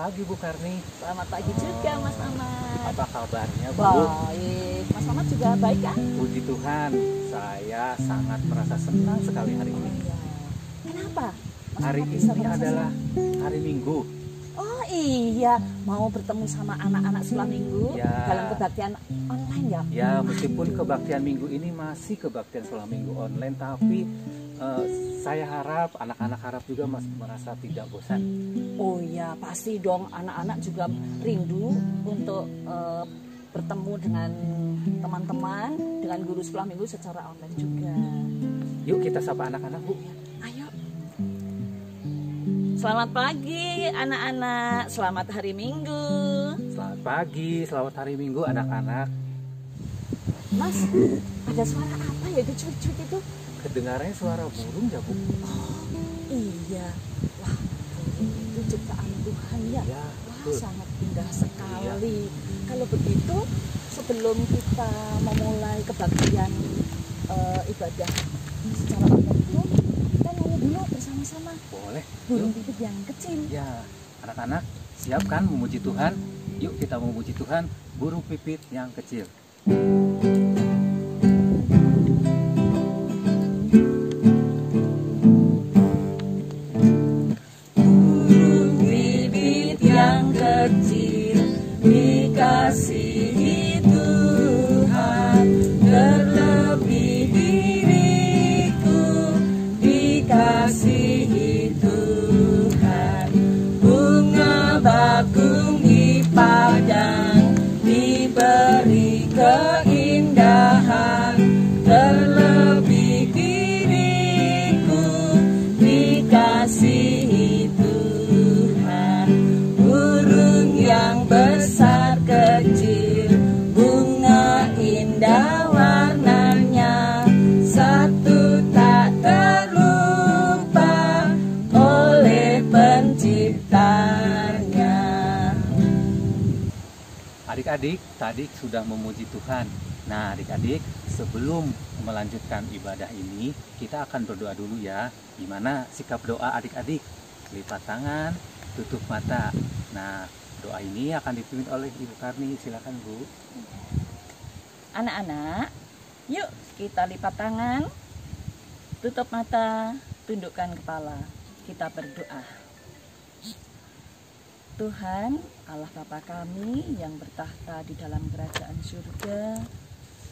pagi Bu Karni. Selamat pagi juga Mas Mamat. Apa kabarnya Bu? Baik, Mas Mamat juga baik kan? Puji Tuhan, saya sangat merasa senang sekali hari ini. Iya. Kenapa? Mas Hari Mamat bisa ini merasa adalah senang? hari Minggu. Oh iya, mau bertemu sama anak-anak sekolah minggu Ya. dalam kebaktian online ya? Ya, meskipun kebaktian Minggu ini masih kebaktian sekolah Minggu online, tapi saya harap anak-anak harap juga merasa tidak bosan. Oh iya, pasti dong anak-anak juga rindu untuk bertemu dengan teman-teman, dengan guru sekolah minggu secara online juga. Yuk kita sapa anak-anak Bu. Ayo. Selamat pagi anak-anak, selamat hari Minggu. Selamat pagi, selamat hari Minggu anak-anak. Mas, ada suara apa ya itu cuit-cuit itu? Kedengarannya suara burung ya Bu? Iya, wah itu ciptaan Tuhan ya. Ya, Wah betul. sangat indah sekali. Kalau begitu sebelum kita memulai kebaktian ibadah secara online itu, kita nyanyi dulu bersama-sama Boleh. burung Yuk. pipit yang kecil. Ya, anak-anak siapkan memuji Tuhan. Yuk kita memuji Tuhan, burung pipit yang kecil. Burung pipit yang kecil dikasihi Tuhan, terlebih diriku dikasihi Tuhan. Bunga bakung di padang diberi keindahan, terlebih diriku dikasihi Tuhan. Burung yang besar kecil, bunga indah warnanya, satu tak terlupa oleh penciptanya. Adik-adik tadi sudah memuji Tuhan. Nah adik-adik sebelum melanjutkan ibadah ini kita akan berdoa dulu ya. Gimana sikap doa adik-adik? Lipat tangan, tutup mata. Nah doa ini akan dipimpin oleh Ibu Karni. Silakan Bu. Anak-anak, yuk kita lipat tangan, tutup mata, tundukkan kepala. Kita berdoa. Tuhan, Allah Bapa kami yang bertahta di dalam kerajaan surga,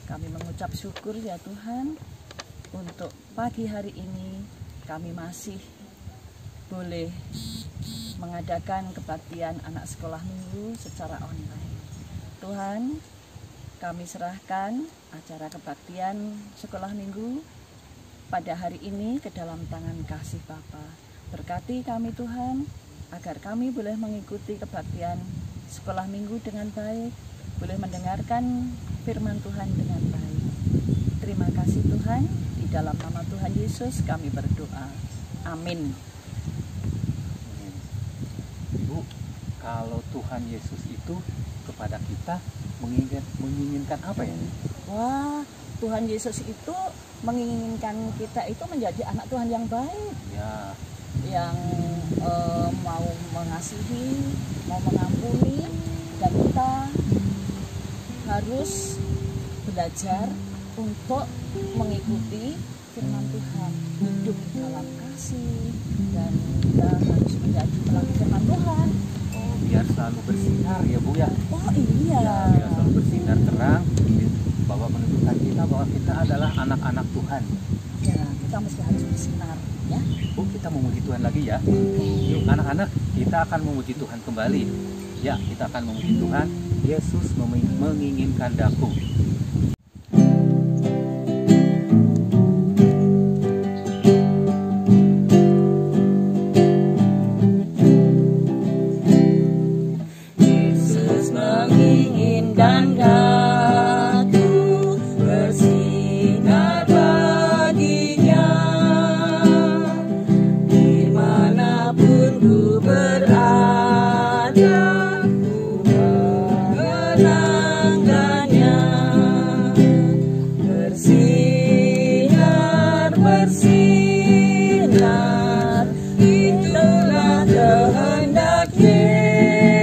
kami mengucap syukur ya Tuhan, untuk pagi hari ini kami masih boleh mengadakan kebaktian anak sekolah minggu secara online. Tuhan, kami serahkan acara kebaktian sekolah minggu pada hari ini ke dalam tangan kasih Bapa. Berkati kami Tuhan, agar kami boleh mengikuti kebaktian sekolah minggu dengan baik, boleh mendengarkan firman Tuhan dengan baik. Terima kasih Tuhan, di dalam nama Tuhan Yesus kami berdoa. Amin. Bu, kalau Tuhan Yesus itu kepada kita menginginkan apa ya? Wah, Tuhan Yesus itu menginginkan kita itu menjadi anak Tuhan yang baik, Ya, yang mau mengasihi, mau mengampuni, dan kita harus belajar untuk mengikuti firman Tuhan, hidup dalam kasih, dan kita harus menjadi pelaku firman Tuhan. oh, biar selalu bersinar ya Bu ya. Oh iya, Ya, biar selalu bersinar terang bahwa menunjukkan kita bahwa kita adalah anak-anak Tuhan. ya kita mesti harus bersinar, ya. Bu, kita memuji Tuhan lagi ya. Yuk anak-anak, kita akan memuji Tuhan kembali. Ya, kita akan memuji Tuhan. Yesus menginginkan daku. Yesus menginginkan daku bersinar baginya, dimanapun ku berada, ku mengenangkannya. Bersinar, bersinar, itulah kehendak Yesus.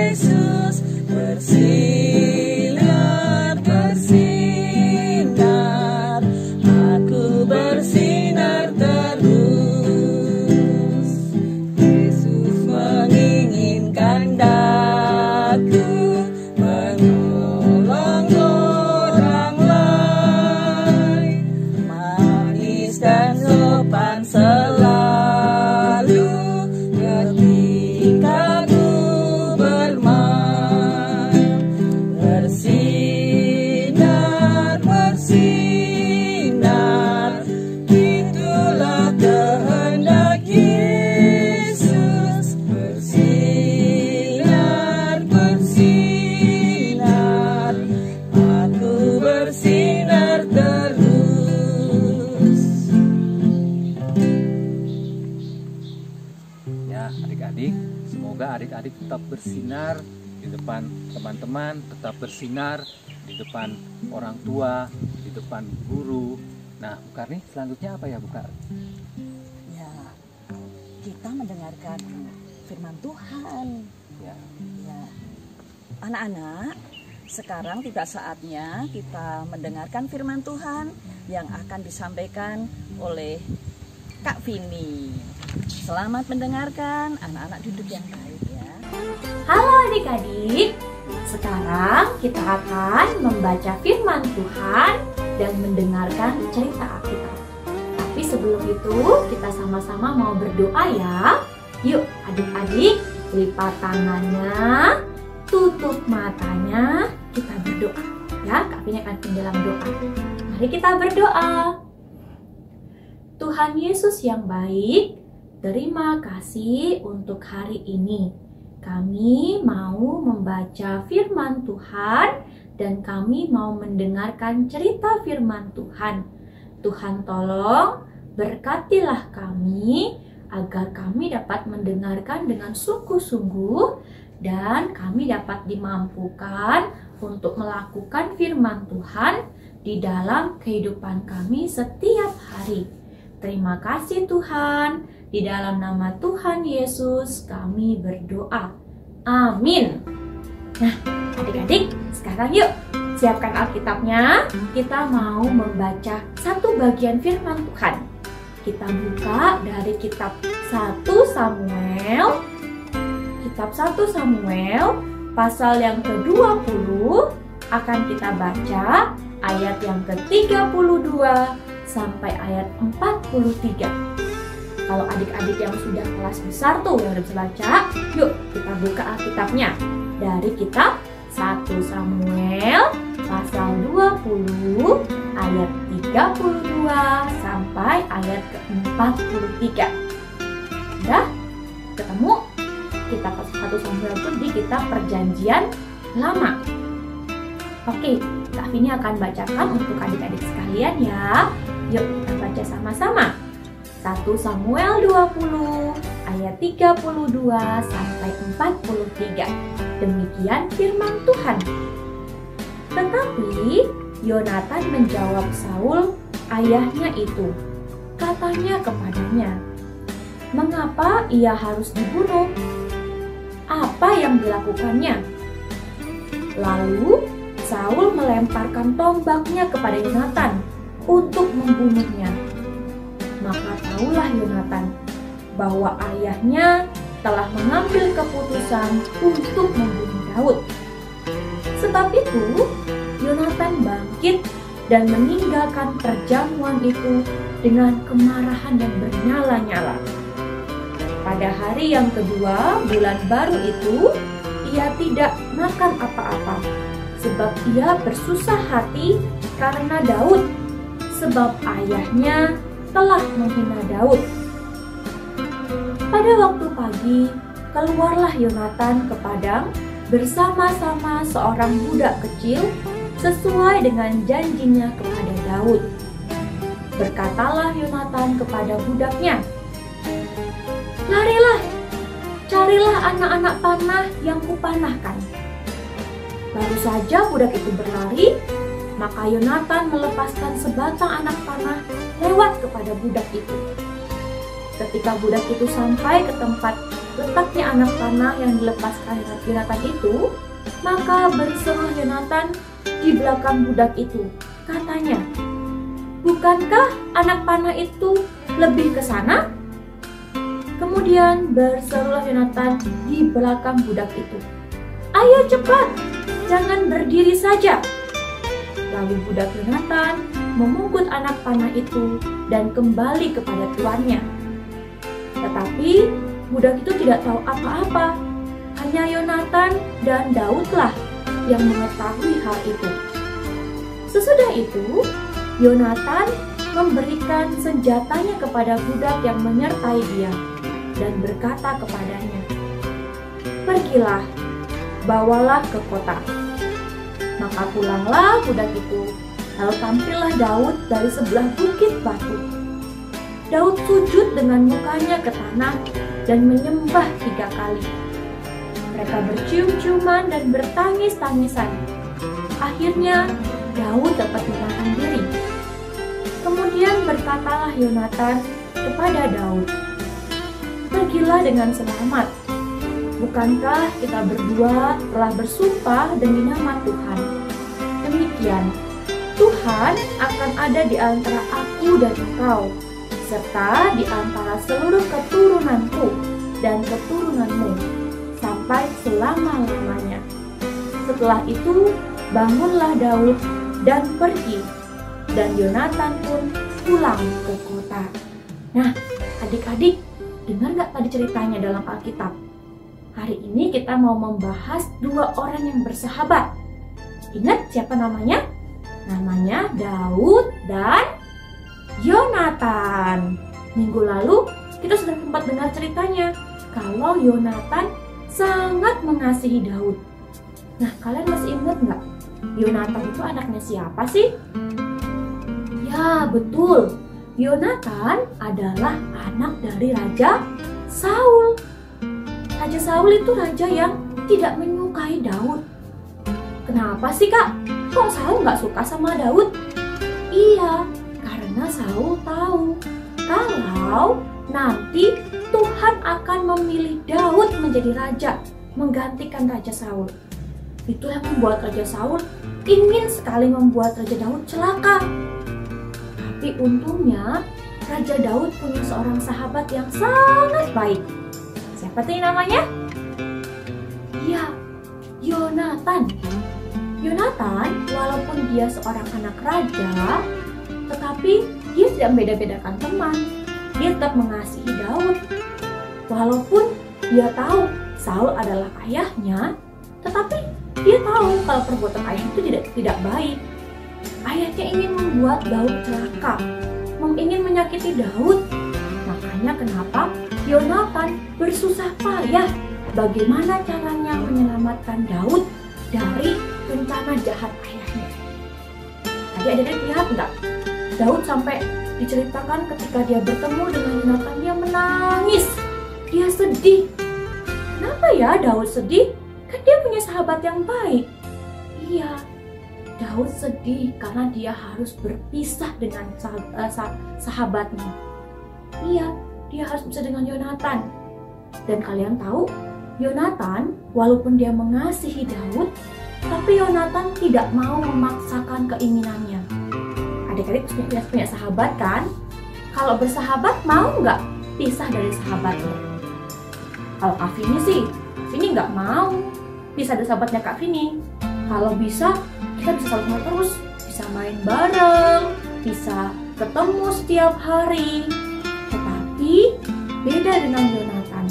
adik-adik, semoga adik-adik tetap bersinar di depan teman-teman, tetap bersinar di depan orang tua, di depan guru. Nah, Bu Karni, selanjutnya apa ya, Bu Karni? Ya, kita mendengarkan firman Tuhan. Ya. Ya, anak-anak, sekarang tiba saatnya kita mendengarkan firman Tuhan yang akan disampaikan oleh Kak Vini. Selamat mendengarkan, anak-anak duduk yang baik ya. Halo adik-adik, sekarang kita akan membaca firman Tuhan dan mendengarkan cerita Alkitab. Tapi sebelum itu kita sama-sama mau berdoa ya. Yuk adik-adik, lipat tangannya, tutup matanya, kita berdoa. Ya, Kak Vini akan dalam doa. Mari kita berdoa. Tuhan Yesus yang baik, terima kasih untuk hari ini. Kami mau membaca firman Tuhan dan kami mau mendengarkan cerita firman Tuhan. Tuhan tolong berkatilah kami agar kami dapat mendengarkan dengan sungguh-sungguh dan kami dapat dimampukan untuk melakukan firman Tuhan di dalam kehidupan kami setiap hari. Terima kasih Tuhan, di dalam nama Tuhan Yesus kami berdoa. Amin. Nah, adik-adik, sekarang yuk siapkan Alkitabnya. Kita mau membaca satu bagian firman Tuhan. Kita buka dari kitab 1 Samuel. Kitab 1 Samuel pasal yang ke-20 akan kita baca ayat yang ke-32 sampai ayat 43. Kalau adik-adik yang sudah kelas besar tuh yang udah bisa baca, yuk kita buka Alkitabnya dari kitab 1 Samuel pasal 20 ayat 32 sampai ayat ke-43. Udah ketemu? Kitab 1 Samuel itu di kitab Perjanjian Lama. Oke, Kak Vini akan bacakan untuk adik-adik sekalian ya. Yuk kita baca sama-sama. 1 Samuel 20 ayat 32 sampai 43. Demikian firman Tuhan. Tetapi Yonatan menjawab Saul, ayahnya itu. Katanya kepadanya, "Mengapa ia harus dibunuh? Apa yang dilakukannya?" Lalu Saul melemparkan tombaknya kepada Yonatan untuk membunuhnya. Maka tahulah Yonatan bahwa ayahnya telah mengambil keputusan untuk membunuh Daud. Sebab itu, Yonatan bangkit dan meninggalkan perjamuan itu dengan kemarahan yang bernyala-nyala. Pada hari yang kedua bulan baru itu, ia tidak makan apa-apa, sebab ia bersusah hati karena Daud, sebab ayahnya telah menghina Daud. Pada waktu pagi, keluarlah Yonatan ke padang bersama-sama seorang budak kecil sesuai dengan janjinya kepada Daud. Berkatalah Yonatan kepada budaknya, "Larilah, carilah anak-anak panah yang kupanahkan." Baru saja budak itu berlari, maka Yonatan melepaskan sebatang anak panah lewat kepada budak itu. Ketika budak itu sampai ke tempat letaknya anak panah yang dilepaskan Yonatan itu, maka berseru Yonatan di belakang budak itu. Katanya, "Bukankah anak panah itu lebih ke sana?" Kemudian berserulah Yonatan di belakang budak itu, "Ayo cepat, jangan berdiri saja." Lalu budak Yonatan memungut anak panah itu dan kembali kepada tuannya. Tetapi budak itu tidak tahu apa-apa. Hanya Yonatan dan Daudlah yang mengetahui hal itu. Sesudah itu, Yonatan memberikan senjatanya kepada budak yang menyertai dia dan berkata kepadanya, "Pergilah, bawalah ke kota." Maka pulanglah budak itu, lalu tampillah Daud dari sebelah bukit batu. Daud sujud dengan mukanya ke tanah dan menyembah 3 kali. Mereka bercium-ciuman dan bertangis-tangisan. Akhirnya Daud dapat menahan diri. Kemudian berkatalah Yonatan kepada Daud, "Pergilah dengan selamat. Bukankah kita berdua telah bersumpah demi nama Tuhan? Demikian, Tuhan akan ada di antara aku dan engkau, serta di antara seluruh keturunanku dan keturunanmu, sampai selama-lamanya." Setelah itu, bangunlah Daud dan pergi, dan Yonatan pun pulang ke kota. Nah, adik-adik, dengar gak tadi ceritanya dalam Alkitab? Hari ini kita mau membahas 2 orang yang bersahabat. Ingat siapa namanya? Namanya Daud dan Yonatan. Minggu lalu kita sudah sempat dengar ceritanya kalau Yonatan sangat mengasihi Daud. Nah, kalian masih ingat nggak? Yonatan itu anaknya siapa sih? Ya, betul. Yonatan adalah anak dari Raja Saul. Raja Saul itu raja yang tidak menyukai Daud. Kenapa sih, Kak? Kok Saul nggak suka sama Daud? Iya, karena Saul tahu kalau nanti Tuhan akan memilih Daud menjadi raja, menggantikan Raja Saul. Itulah yang membuat Raja Saul ingin sekali membuat Raja Daud celaka. Tapi untungnya Raja Daud punya seorang sahabat yang sangat baik. Siapa tuh namanya? Ya, Yonatan. Yonatan, walaupun dia seorang anak raja, tetapi dia tidak membeda-bedakan teman. Dia tetap mengasihi Daud. Walaupun dia tahu Saul adalah ayahnya, tetapi dia tahu kalau perbuatan ayah itu tidak baik. Ayahnya ingin membuat Daud celaka, ingin menyakiti Daud. Makanya kenapa Yonatan bersusah payah bagaimana caranya menyelamatkan Daud dari rencana jahat ayahnya. Tadi adik-adik lihat nggak? Daud sampai diceritakan ketika dia bertemu dengan Yonatan, dia menangis, dia sedih. Kenapa ya Daud sedih? Kan dia punya sahabat yang baik. Iya, Daud sedih karena dia harus berpisah dengan sahabatnya. Iya, dia harus bisa dengan Yonatan. Dan kalian tahu, Yonatan walaupun dia mengasihi Daud, tapi Yonatan tidak mau memaksakan keinginannya. Adik-adik punya sahabat kan? Kalau bersahabat mau nggak pisah dari sahabatnya? Kalau Kak Vini sih, Vini nggak mau pisah dari sahabatnya Kak Vini. Kalau bisa, kita bisa selalu terus, bisa main bareng, bisa ketemu setiap hari. Tetapi beda dengan Yonatan.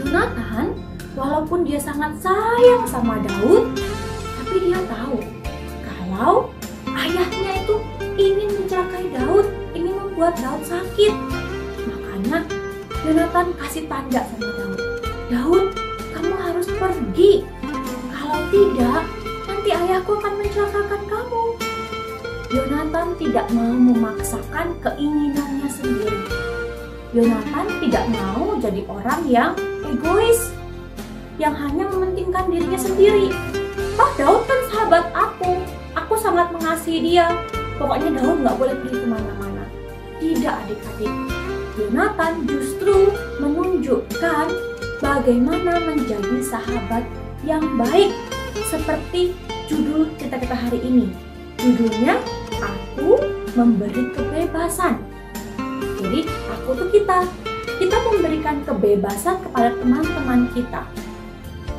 Yonatan, walaupun dia sangat sayang sama Daud, tapi dia tahu kalau ayahnya itu ingin mencelakai Daud, ingin membuat Daud sakit. Makanya Yonatan kasih tanda sama Daud, "Daud, kamu harus pergi. Kalau tidak, nanti ayahku akan mencelakakan kamu." Yonatan tidak mau memaksakan keinginannya sendiri. Yonatan tidak mau jadi orang yang egois, yang hanya mementingkan dirinya sendiri. "Oh, Daud kan sahabat aku sangat mengasihi dia. Pokoknya Daud nggak boleh pergi kemana-mana." Tidak, adik-adik. Yonatan justru menunjukkan bagaimana menjadi sahabat yang baik, seperti judul cerita kita hari ini. Judulnya, Aku Memberi Kebebasan. Jadi, aku tuh kita memberikan kebebasan kepada teman-teman kita.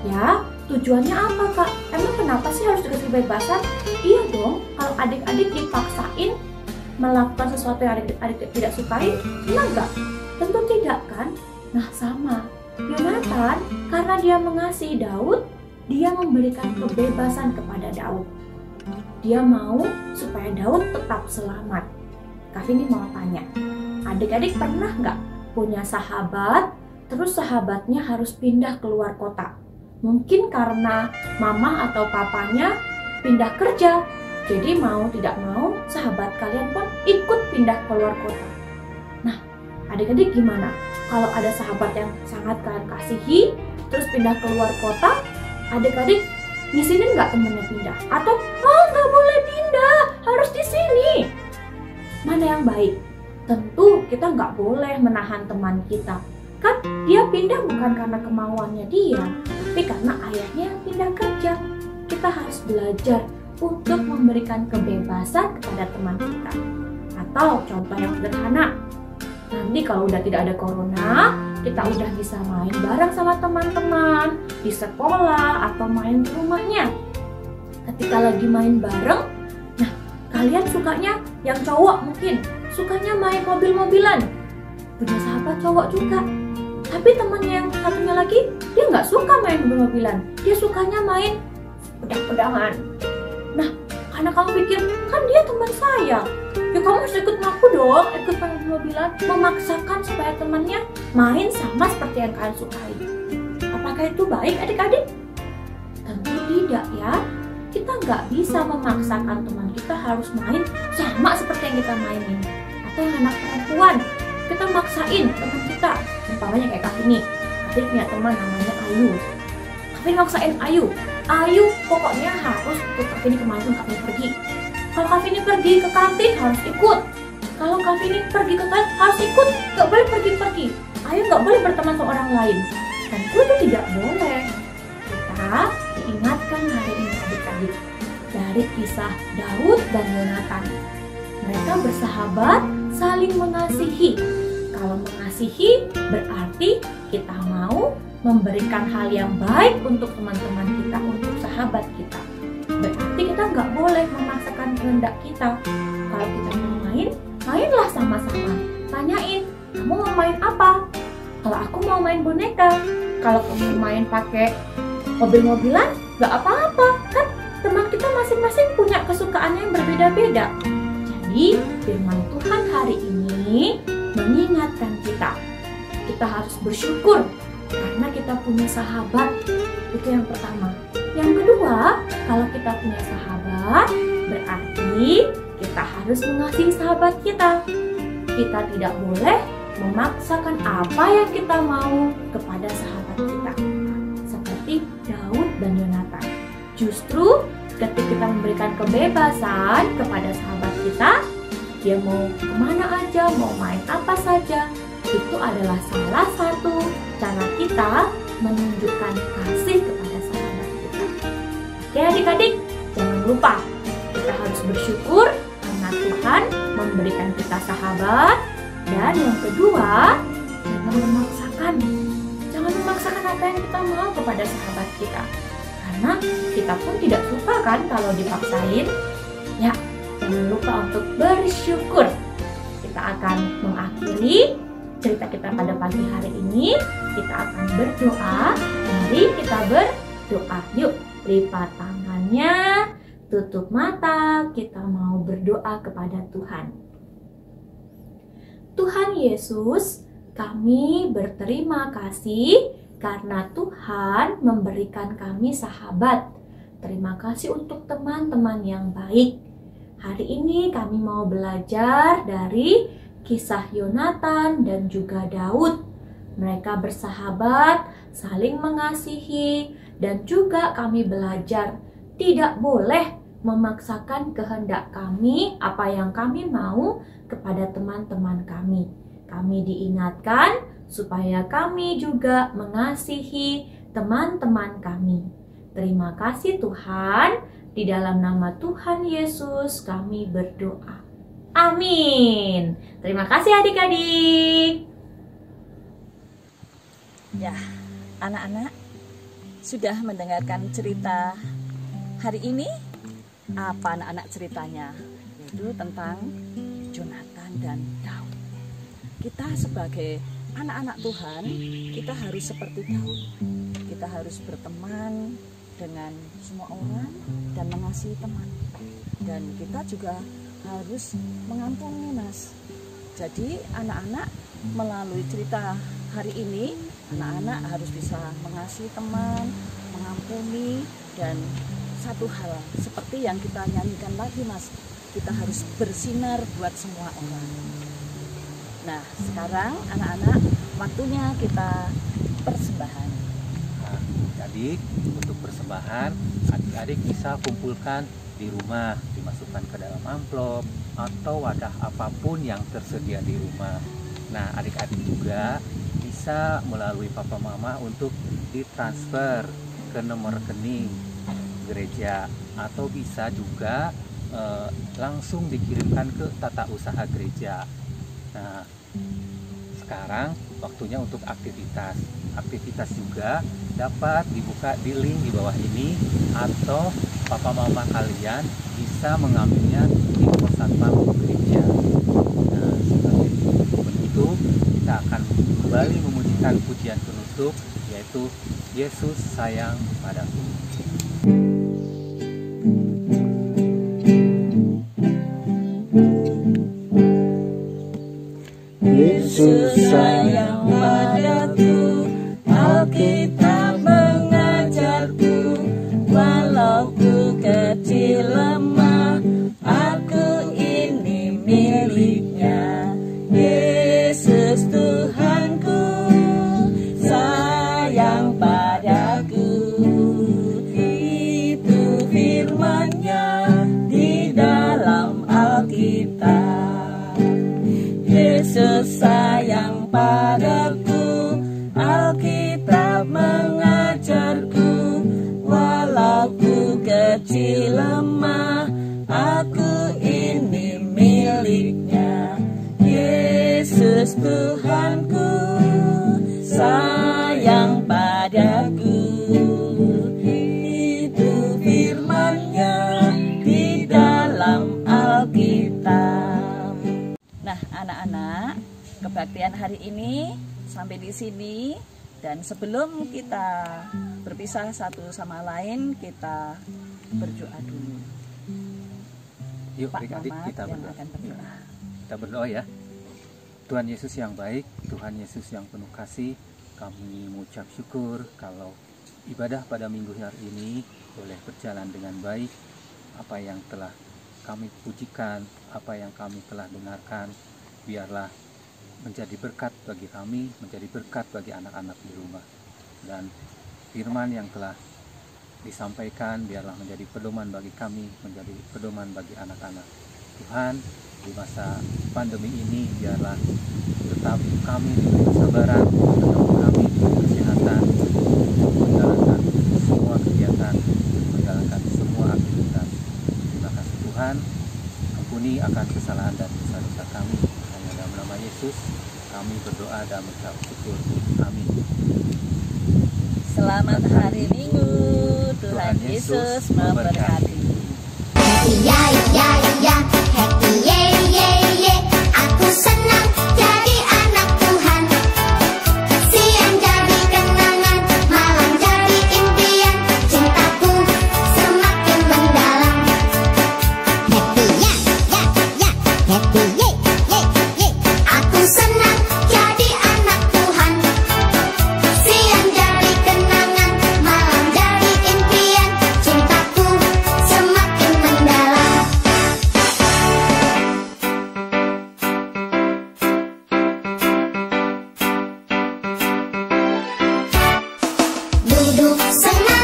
Ya, tujuannya apa, Kak? Emang kenapa sih harus dikasih kebebasan? Iya dong, kalau adik-adik dipaksain melakukan sesuatu yang adik-adik tidak sukai, senang nggak? Tentu tidak kan? Nah, sama. Yonatan, karena dia mengasihi Daud, dia memberikan kebebasan kepada Daud. Dia mau supaya Daud tetap selamat. Kak Vini mau tanya, adik-adik pernah nggak punya sahabat, terus sahabatnya harus pindah keluar kota? Mungkin karena mama atau papanya pindah kerja, jadi mau tidak mau sahabat kalian pun ikut pindah keluar kota. Nah, Adik-adik gimana? Kalau ada sahabat yang sangat kalian kasihi, terus pindah keluar kota, adik-adik ngizinin nggak temennya pindah? Atau, oh nggak boleh pindah, harus di sini. Mana yang baik? Tentu kita nggak boleh menahan teman kita. Kan dia pindah bukan karena kemauannya dia, tapi karena ayahnya yang pindah kerja. Kita harus belajar untuk memberikan kebebasan kepada teman kita. Atau contoh yang sederhana, nanti kalau udah tidak ada corona, kita udah bisa main bareng sama teman-teman di sekolah atau main di rumahnya. Ketika lagi main bareng, nah kalian sukanya, yang cowok mungkin sukanya main mobil-mobilan, punya sahabat cowok juga. Tapi temannya yang satunya lagi, dia nggak suka main mobil-mobilan, dia sukanya main pedang-pedangan. Nah, karena kamu pikir, kan dia teman saya, ya kamu harus ikut aku dong, ikut main mobil-mobilan, memaksakan supaya temannya main sama seperti yang kalian sukai. Apakah itu baik adik-adik? Tentu tidak ya. Kita nggak bisa memaksakan teman kita harus main sama seperti yang kita mainin. Atau yang anak perempuan, kita maksain teman kita, umpamanya kayak Kak Vini. Kak Vini punya teman namanya Ayu. Kak Vini maksain Ayu pokoknya harus ikut Kak Vini kemana Kak Vini pergi. Kalau Kak Vini pergi ke kantin harus ikut. Kalau Kak Vini pergi ke toilet harus ikut, nggak boleh pergi-pergi. Ayu nggak boleh berteman sama orang lain. Tentu itu tidak boleh. Kita diingatkan hari ini adik-adik dari kisah Daud dan Yonatan. Mereka bersahabat, saling mengasihi. Kalau mengasihi berarti kita mau memberikan hal yang baik untuk teman-teman kita, untuk sahabat kita. Berarti kita nggak boleh memaksakan kehendak kita. Kalau kita mau main, mainlah sama-sama. Tanyain, kamu mau main apa? Kalau aku mau main boneka. Kalau kamu main pakai mobil-mobilan, nggak apa-apa. Kan teman kita masing-masing punya kesukaannya yang berbeda-beda. Jadi firman Tuhan hari ini mengingatkan kita harus bersyukur karena kita punya sahabat. Itu yang pertama. Yang kedua, kalau kita punya sahabat berarti kita harus mengasihi sahabat kita. Kita tidak boleh memaksakan apa yang kita mau kepada sahabat kita, seperti Daud dan Yonatan. Justru ketika kita memberikan kebebasan kepada sahabat kita, dia mau kemana aja, mau main apa saja, itu adalah salah satu cara kita menunjukkan kasih kepada sahabat kita. Oke adik-adik, jangan lupa kita harus bersyukur karena Tuhan memberikan kita sahabat. Dan yang kedua, jangan memaksakan apa yang kita mau kepada sahabat kita. Karena kita pun tidak suka kan kalau dipaksain. Ya, jangan lupa untuk bersyukur. Kita akan mengakhiri cerita kita pada pagi hari ini. Kita akan berdoa. Mari kita berdoa. Yuk, lipat tangannya, tutup mata. Kita mau berdoa kepada Tuhan. Tuhan Yesus, kami berterima kasih karena Tuhan memberikan kami sahabat. Terima kasih untuk teman-teman yang baik. Hari ini kami mau belajar dari kisah Yonatan dan juga Daud. Mereka bersahabat, saling mengasihi, dan juga kami belajar tidak boleh memaksakan kehendak kami, apa yang kami mau kepada teman-teman kami. Kami diingatkan supaya kami juga mengasihi teman-teman kami. Terima kasih Tuhan, di dalam nama Tuhan Yesus kami berdoa. Amin. Terima kasih adik-adik. Ya, anak-anak sudah mendengarkan cerita hari ini. Apa anak-anak ceritanya? Yaitu tentang Yonatan dan Daud. Kita sebagai anak-anak Tuhan, kita harus seperti Daud. Kita harus berteman dengan semua orang dan mengasihi teman. Dan kita juga harus mengampuni, Mas. Jadi anak-anak melalui cerita hari ini, anak-anak harus bisa mengasihi teman, mengampuni, dan satu hal seperti yang kita nyanyikan lagi, Mas, kita harus bersinar buat semua orang. Nah, sekarang anak-anak waktunya kita persembahan. Nah, adik, untuk persembahan, adik-adik bisa kumpulkan di rumah, dimasukkan ke dalam amplop atau wadah apapun yang tersedia di rumah. Nah, adik-adik juga bisa melalui papa mama untuk ditransfer ke nomor rekening gereja, atau bisa juga langsung dikirimkan ke tata usaha gereja. Nah, sekarang waktunya untuk aktivitas. Aktivitas juga dapat dibuka di link di bawah ini, atau papa mama kalian bisa mengambilnya di pos satpam gereja. Nah, seperti itu kita akan kembali memujikan pujian penutup, yaitu Yesus sayang padaku. Yesus sayang padaku, Alkitab mengajarku, walau ku kecil lemah, aku ini miliknya. Yesus Tuhanku, sayang padaku. Itu firman-Nya di dalam Alkitab. Yesus sayang padaku, Alkitab mengajarku, walau ku kecil lemah, aku ini miliknya. Yesus Tuhanku, sayang padaku. Itu firman-Nya di dalam Alkitab. Nah, anak-anak, kebaktian hari ini sampai di sini, dan sebelum kita berpisah satu sama lain, kita berdoa dulu. Yuk, Pak adik-adik, Mamat kita yang berdoa. akan berdoa. Kita berdoa ya. Tuhan Yesus yang baik, Tuhan Yesus yang penuh kasih, kami mengucap syukur kalau ibadah pada minggu hari ini boleh berjalan dengan baik. Apa yang telah kami pujikan, apa yang kami telah dengarkan, biarlah menjadi berkat bagi kami, menjadi berkat bagi anak-anak di rumah. Dan firman yang telah disampaikan biarlah menjadi pedoman bagi kami, menjadi pedoman bagi anak-anak. Tuhan, di masa pandemi ini biarlah tetap kami diberi kesabaran, tetap kami diberi kesehatan, menjalankan semua kegiatan, menjalankan semua aktivitas. Terima kasih Tuhan, ampuni akan kesalahan dan dosa-dosa kami. Hanya dalam nama Yesus kami berdoa dan mengucap syukur. Amin. Selamat hari Minggu, Tuhan Yesus memberkati. Ya ya ya, happy ye ye ye. Aku senang jadi anak Tuhan. Siang jadi kenangan, malam jadi impian. Cintaku semakin mendalam. Happy ya ya ya, happy ye ye ye. Aku senang jadi anak Tuhan. Siang jadi kenangan, malam jadi impian. Cintaku semakin mendalam. Duduk senang.